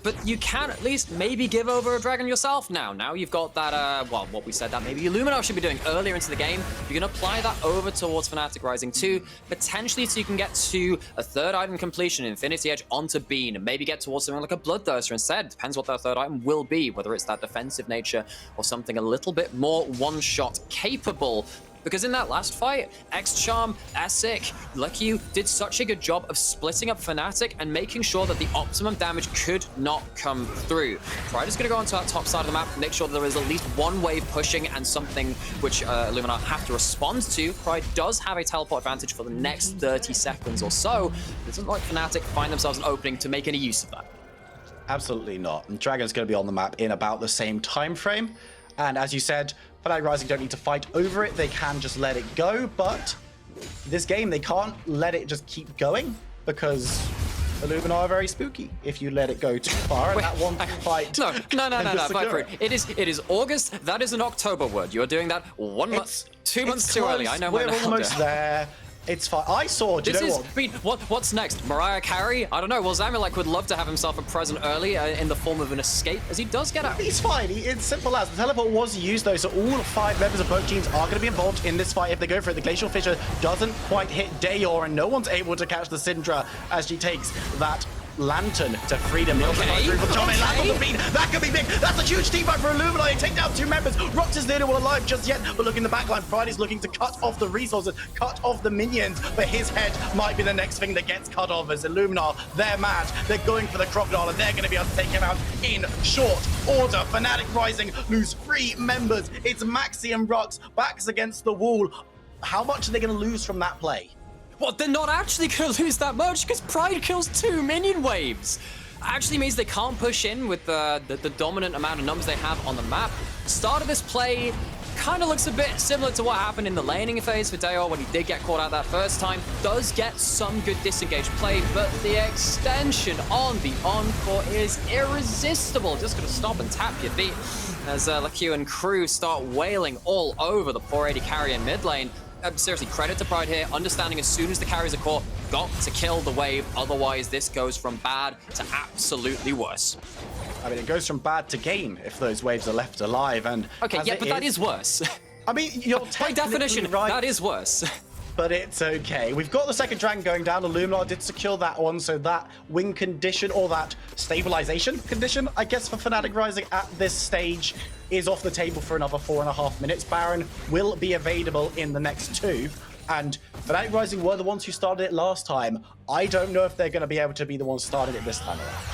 But you can at least maybe give over a dragon yourself now. Now you've got that, well, what we said that maybe Illuminar should be doing earlier into the game. You can apply that over towards Fnatic Rising 2, potentially so you can get to a third item completion, Infinity Edge onto Bean, and maybe get towards something like a Bloodthirster instead. Depends what that third item will be, whether it's that defensive nature or something a little bit more one-shot capable. Because in that last fight, xCharm, Escik, LeQu did such a good job of splitting up Fnatic and making sure that the optimum damage could not come through. Pride is going to go onto that top side of the map, make sure that there is at least one wave pushing and something which Illuminar have to respond to. Pride does have a teleport advantage for the next 30 seconds or so. It doesn't like Fnatic find themselves an opening to make any use of that. Absolutely not. And Dragon's going to be on the map in about the same time frame. And as you said, Fnatic Rising don't need to fight over it. They can just let it go. But this game, they can't let it just keep going because Illuminar are very spooky if you let it go too far. And that one fight. No, Viperoon. It is August. That is an October word. You are doing that 1 month, 2 months too early. I know. We're almost there. It's fine. I saw. Do you know what? I mean, what's next? Mariah Carey? I don't know. Well, ZAMULEK would love to have himself a present early in the form of an escape, as he does get out. He's fine. It's simple as the teleport was used though, so all 5 members of both teams are going to be involved in this fight if they go for it. The Glacial Fissure doesn't quite hit Dajor, and no one's able to catch the Syndra as she takes that lantern to freedom. That could be big. That's a huge team fight for Illuminar. They take down 2 members. Rhuckz is not alive just yet, but look in the backline. Pride is looking to cut off the resources, cut off the minions, but his head might be the next thing that gets cut off as Illuminar, they're mad. They're going for the crocodile, and they're going to be able to take him out in short order. Fnatic Rising lose 3 members. It's MAXI and Rhuckz, backs against the wall. How much are they going to lose from that play? Well, they're not actually going to lose that much because Pride kills 2 minion waves. Actually means they can't push in with the dominant amount of numbers they have on the map. Start of this play kind of looks a bit similar to what happened in the laning phase for Dajor when he did get caught out that first time. Does get some good disengaged play, but the extension on the Encore is irresistible. Just going to stop and tap your feet as LeQu and crew start wailing all over the poor AD carry in mid lane. Seriously, credit to Pride here, understanding as soon as the carries are caught, got to kill the wave, otherwise this goes from bad to absolutely worse. I mean, it goes from bad to game if those waves are left alive, and okay, yeah, but that is worse. I mean, you're by definition, right. That is worse. But it's okay. We've got the second dragon going down. Illuminar did secure that one, so that win condition, or that stabilization condition, I guess, for Fnatic Rising at this stage is off the table for another 4.5 minutes. Baron will be available in the next 2. And Fnatic Rising were the ones who started it last time. I don't know if they're going to be able to be the ones starting it this time around.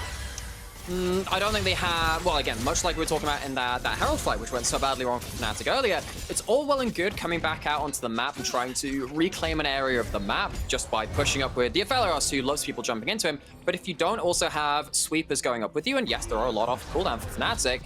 I don't think they have, well, again, much like we were talking about in that Herald fight, which went so badly wrong for Fnatic earlier, it's all well and good coming back out onto the map and trying to reclaim an area of the map just by pushing up with the Aphelios, who loves people jumping into him. But if you don't also have sweepers going up with you, and yes, there are a lot off cooldown for Fnatic,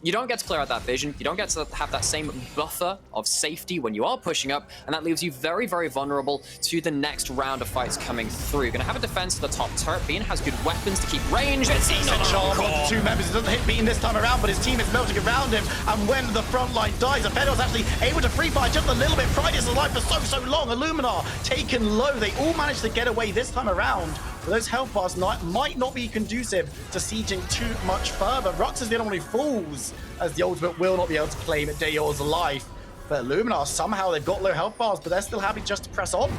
you don't get to clear out that vision, you don't get to have that same buffer of safety when you are pushing up, and that leaves you very, very vulnerable to the next round of fights coming through. Gonna have a defense to the top turret. Bean has good weapons to keep range. It's Charm on 2 members. It doesn't hit Bean this time around, but his team is melting around him, and when the front line dies, Aphelios actually able to free fire just a little bit. Pride is alive for so long. Illuminar taken low. They all managed to get away this time around. Those health bars might not be conducive to sieging too much further. Rhuckz is the only one who falls, as the ultimate will not be able to claim Dajor's life. But Illuminar, somehow they've got low health bars, but they're still happy just to press on.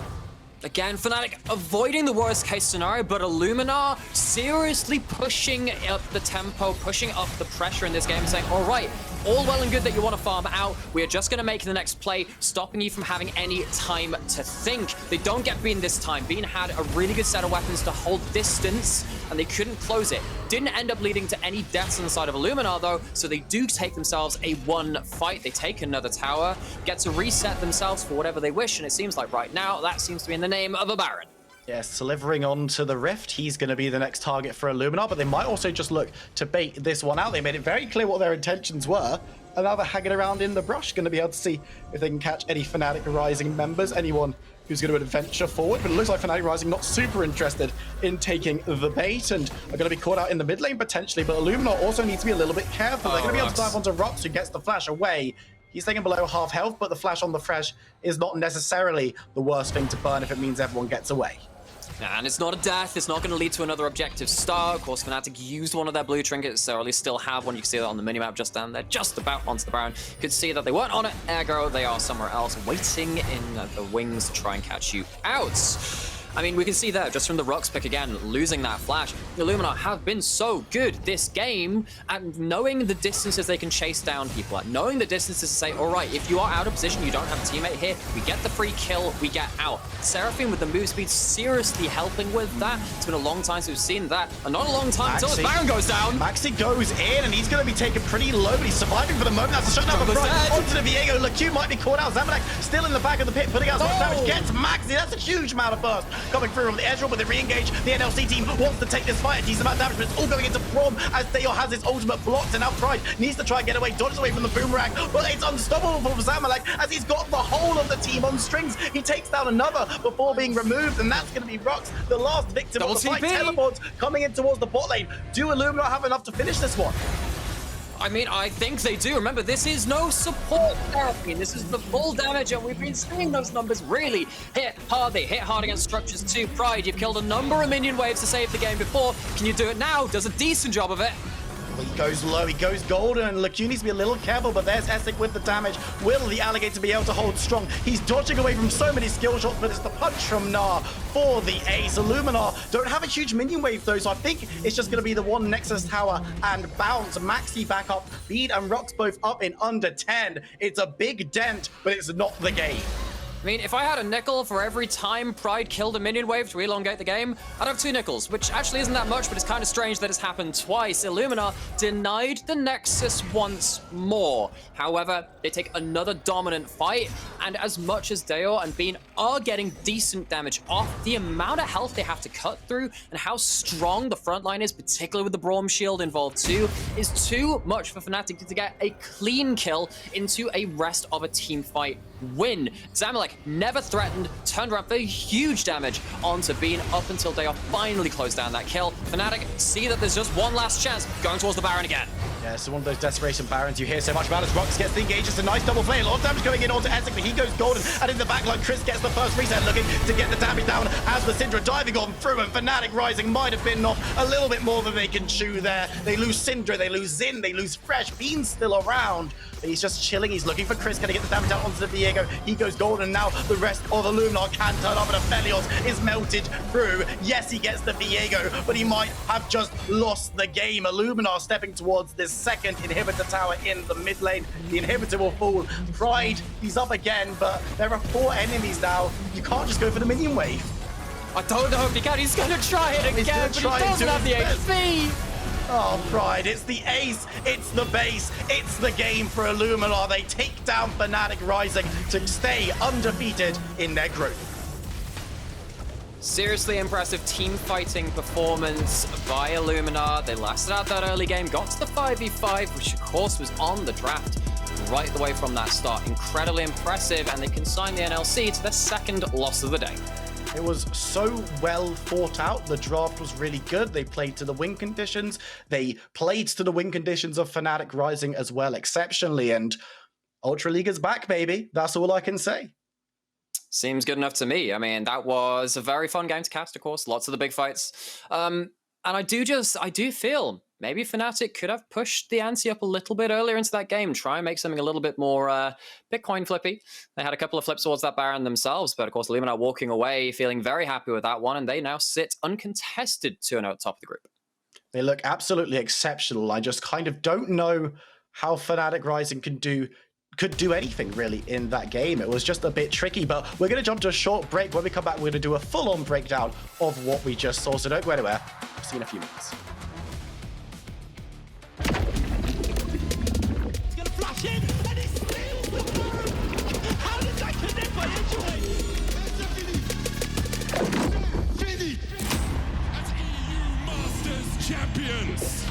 Again, Fnatic avoiding the worst case scenario, but Illuminar seriously pushing up the tempo, pushing up the pressure in this game, saying, all right, all well and good that you want to farm out. We are just going to make the next play, stopping you from having any time to think. They don't get Bean this time. Bean had a really good set of weapons to hold distance, and they couldn't close it. Didn't end up leading to any deaths on the side of Illuminar, though, so they do take themselves a 1 fight. They take another tower, get to reset themselves for whatever they wish, and it seems like right now, that seems to be in the name of a Baron. Yes, delivering onto the Rift, he's going to be the next target for Illuminar, but they might also just look to bait this one out. They made it very clear what their intentions were, and now they're hanging around in the brush, going to be able to see if they can catch any Fnatic Rising members, anyone who's going to adventure forward. But it looks like Fnatic Rising not super interested in taking the bait, and are going to be caught out in the mid lane potentially, but Illuminar also needs to be a little bit careful. They're going to be able to dive onto Rhuckz, who gets the flash away. He's taking below half health, but the flash on the Thresh is not necessarily the worst thing to burn if it means everyone gets away. And it's not a death, it's not going to lead to another objective star. Of course, Fnatic used one of their blue trinkets, so at least still have one. You can see that on the minimap just down there, just about onto the Baron. You could see that they weren't on it, ergo they are somewhere else, waiting in the wings to try and catch you out. I mean, we can see there, just from the Rhuckz pick again, losing that flash. Illuminar have been so good this game at knowing the distances they can chase down people at, knowing the distances to say, all right, if you are out of position, you don't have a teammate here, we get the free kill, we get out. Seraphine with the move speed seriously helping with that. It's been a long time since we've seen that, and not a long time until the Baron goes down. MAXI goes in, and he's going to be taken pretty low, but he's surviving for the moment. That's a shutdown for Braum. Onto the Viego. LeQu might be caught out. ZAMULEK still in the back of the pit, putting out some damage. Gets MAXI. That's a huge amount of burst coming through from the Ezreal, but they re-engage. The NLC team wants to take this fight. A decent amount of damage, but it's all going into Braum as Dajor has his ultimate blocked, and now Pride needs to try and get away, dodges away from the boomerang, but it's unstoppable for ZAMULEK as he's got the whole of the team on strings. He takes down another before being removed, and that's going to be Rhuckz, the last victim of the fight. Teleports coming in towards the bot lane. Do Illuminar have enough to finish this one? I mean, I think they do. Remember, this is no support therapy. This is the full damage, and we've been seeing those numbers really hit hard. They hit hard against structures too. Pride, you've killed a number of minion waves to save the game before. Can you do it now? Does a decent job of it. He goes low, he goes golden, and LeQu needs to be a little careful, but there's Escik with the damage. Will the Alligator be able to hold strong? He's dodging away from so many skill shots, but it's the punch from Gnar for the ace. Illuminar don't have a huge minion wave though, so I think it's just going to be the one Nexus Tower and bounce. MAXI back up, Bead and Rhuckz both up in under 10. It's a big dent, but it's not the game. I mean, if I had a nickel for every time Pride killed a minion wave to elongate the game, I'd have 2 nickels, which actually isn't that much, but it's kind of strange that it's happened twice. Illuminar denied the Nexus once more. However, they take another dominant fight, and as much as Dajor and Bean are getting decent damage off, the amount of health they have to cut through and how strong the front line is, particularly with the Braum shield involved too, is too much for Fnatic to get a clean kill into a rest of a team fight win. ZAMULEK never threatened, turned around for huge damage onto Bean up until Dajor finally closed down that kill. Fnatic see that there's just one last chance, going towards the Baron again. Yeah, so one of those desperation Barons you hear so much about as Rhuckz gets the engage. It's a nice double play. A lot of damage going in onto Escik, but he goes golden. And in the backline, Chris gets the first reset, looking to get the damage down as the Syndra diving on through, and Fnatic Rising might have bitten off a little bit more than they can chew there. They lose Syndra, they lose Zin, they lose Thresh. Bean's still around, but he's just chilling. He's looking for Chris, gonna get the damage out onto the Viego. He goes golden. Now the rest of Illuminar can turn up, and Aphelios is melted through. Yes, he gets the Viego, but he might have just lost the game. Illuminar stepping towards this second inhibitor tower in the mid lane. The inhibitor will fall. Pride, he's up again, but there are 4 enemies now. You can't just go for the minion wave. I don't know if he can. He's gonna try it again, but he doesn't have the HP. Oh, Pride, it's the ace, it's the base, it's the game for Illuminar. They take down Fnatic Rising to stay undefeated in their group. Seriously impressive team fighting performance by Illuminar. They lasted out that early game, got to the 5v5, which of course was on the draft right the way from that start. Incredibly impressive, and they consign the NLC to their 2nd loss of the day. It was so well thought out. The draft was really good. They played to the win conditions. They played to the win conditions of Fnatic Rising as well, exceptionally. And Ultra League is back, baby. That's all I can say. Seems good enough to me. I mean, that was a very fun game to cast, of course. Lots of the big fights. And I do feel maybe Fnatic could have pushed the ante up a little bit earlier into that game, try and make something a little bit more Bitcoin flippy. They had a couple of flips towards that Baron themselves, but of course Illuminar walking away, feeling very happy with that one, and they now sit uncontested 2-0 at top of the group. They look absolutely exceptional. I just kind of don't know how Fnatic Rising could do anything really in that game. It was just a bit tricky, but we're going to jump to a short break. When we come back, we're going to do a full-on breakdown of what we just saw, so don't go anywhere. We'll see you in a few minutes. He's gonna flash in, and he steals the Braum! How did that connect by Edgeway? Finish! As EU Masters Champions!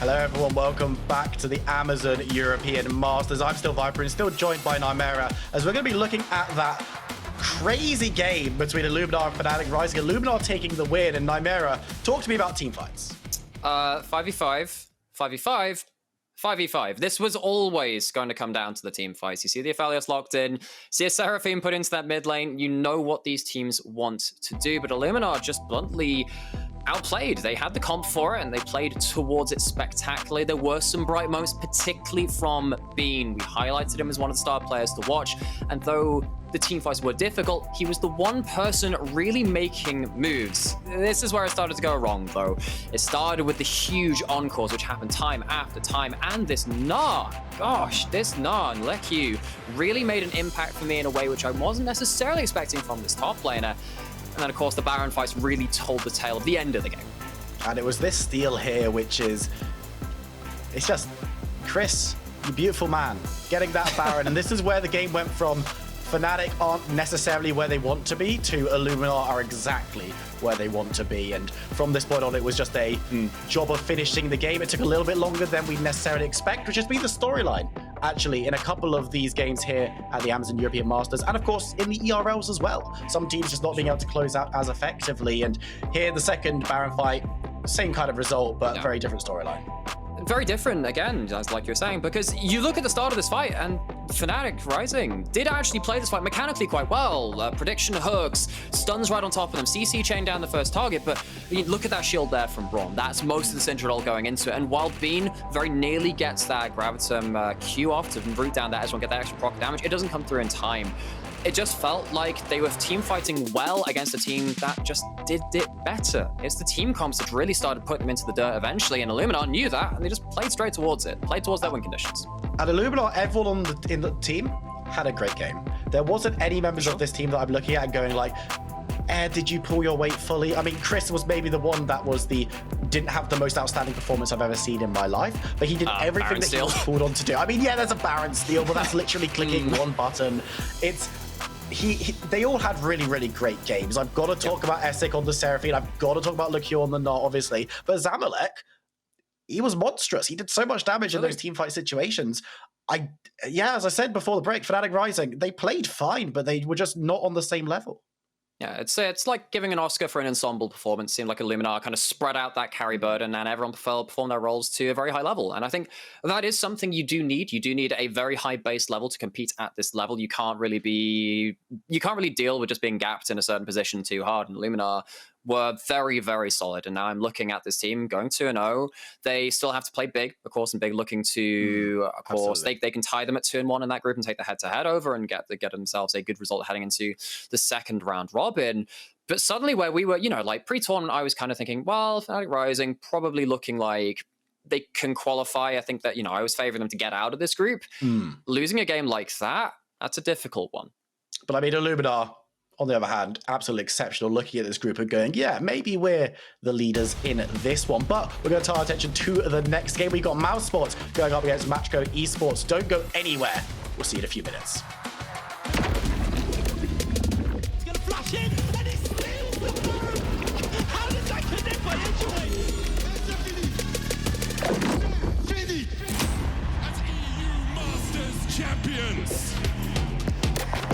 Hello everyone, welcome back to the Amazon European Masters. I'm still Viperoon, still joined by Nymaera, as we're going to be looking at that crazy game between Illuminar and Fnatic Rising. Illuminar taking the win, and Nymaera, talk to me about team fights. 5v5, 5v5, 5v5. This was always going to come down to the team fights. You see the Aphelios locked in, see a Seraphine put into that mid lane. You know what these teams want to do, but Illuminar just bluntly outplayed. They had the comp for it, and they played towards it spectacularly. There were some bright moments, particularly from Bean. We highlighted him as one of the star players to watch, and though the team fights were difficult, he was the one person really making moves. This is where it started to go wrong, though. It started with the huge encores, which happened time after time, and this Gnar, gosh, this Gnar and LeQu really made an impact for me in a way which I wasn't necessarily expecting from this top laner. And then, of course, the Baron fights really told the tale of the end of the game. And it was this steal here, which is, it's just, Chris, you beautiful man, getting that Baron. And this is where the game went from Fnatic aren't necessarily where they want to be to Illuminar are exactly where they want to be. And from this point on, it was just a job of finishing the game. It took a little bit longer than we necessarily expect, which has been the storyline, actually, in a couple of these games here at the Amazon European Masters, and of course in the ERLs as well. Some teams just not being able to close out as effectively. And here, the second Baron fight, same kind of result, but very different storyline. Very different, again, as like you're saying, because you look at the start of this fight and Fnatic Rising did actually play this fight mechanically quite well. Prediction hooks, stuns right on top of them, CC chain down the first target, but you look at that shield there from Braum. That's most of the Syndra ult going into it, and while Bean very nearly gets that Gravitum Q off to root down that Ezreal and get that extra proc damage, it doesn't come through in time. It just felt like they were team fighting well against a team that just did it better. It's the team comps that really started putting them into the dirt eventually, and Illuminar knew that, and they just played straight towards it, played towards their win conditions. At Illuminar, everyone in the team had a great game. There wasn't any members of this team that I'm looking at and going like, did you pull your weight fully? I mean, Chris was maybe the one that was didn't have the most outstanding performance I've ever seen in my life, but he did everything that he was called on to do. I mean, yeah, there's a Baron steal, but that's literally clicking one button. It's they all had really, really great games. I've got to talk about Escik on the Seraphine. I've got to talk about LeQu on the Gnar, obviously. But ZAMULEK, he was monstrous. He did so much damage in those team fight situations. As I said before the break, Fnatic Rising, they played fine, but they were just not on the same level. Yeah, it's like giving an Oscar for an ensemble performance. It seemed like Illuminar kind of spread out that carry burden and everyone performed their roles to a very high level. And I think that is something you do need. You do need a very high base level to compete at this level. You can't really deal with just being gapped in a certain position too hard. And Illuminar were very, very solid. And now I'm looking at this team going 2-0. They still have to play big, of course, and big looking to, of course, they can tie them at 2-1 in that group and take the head-to-head over and get themselves a good result heading into the second round robin. But suddenly where we were, like pre-tournament, I was kind of thinking, well, Fnatic Rising probably looking like they can qualify. I think that, I was favoring them to get out of this group. Losing a game like that, that's a difficult one. But I mean, Illuminar, on the other hand, absolutely exceptional looking at this group and going, yeah, maybe we're the leaders in this one. But we're going to turn our attention to the next game. We've got Mouse Sports going up against Matchco Esports. Don't go anywhere. We'll see you in a few minutes. He's gonna flash in, and he steals the Braum. How did that connect by Edgeway? Finish as EU Masters champions.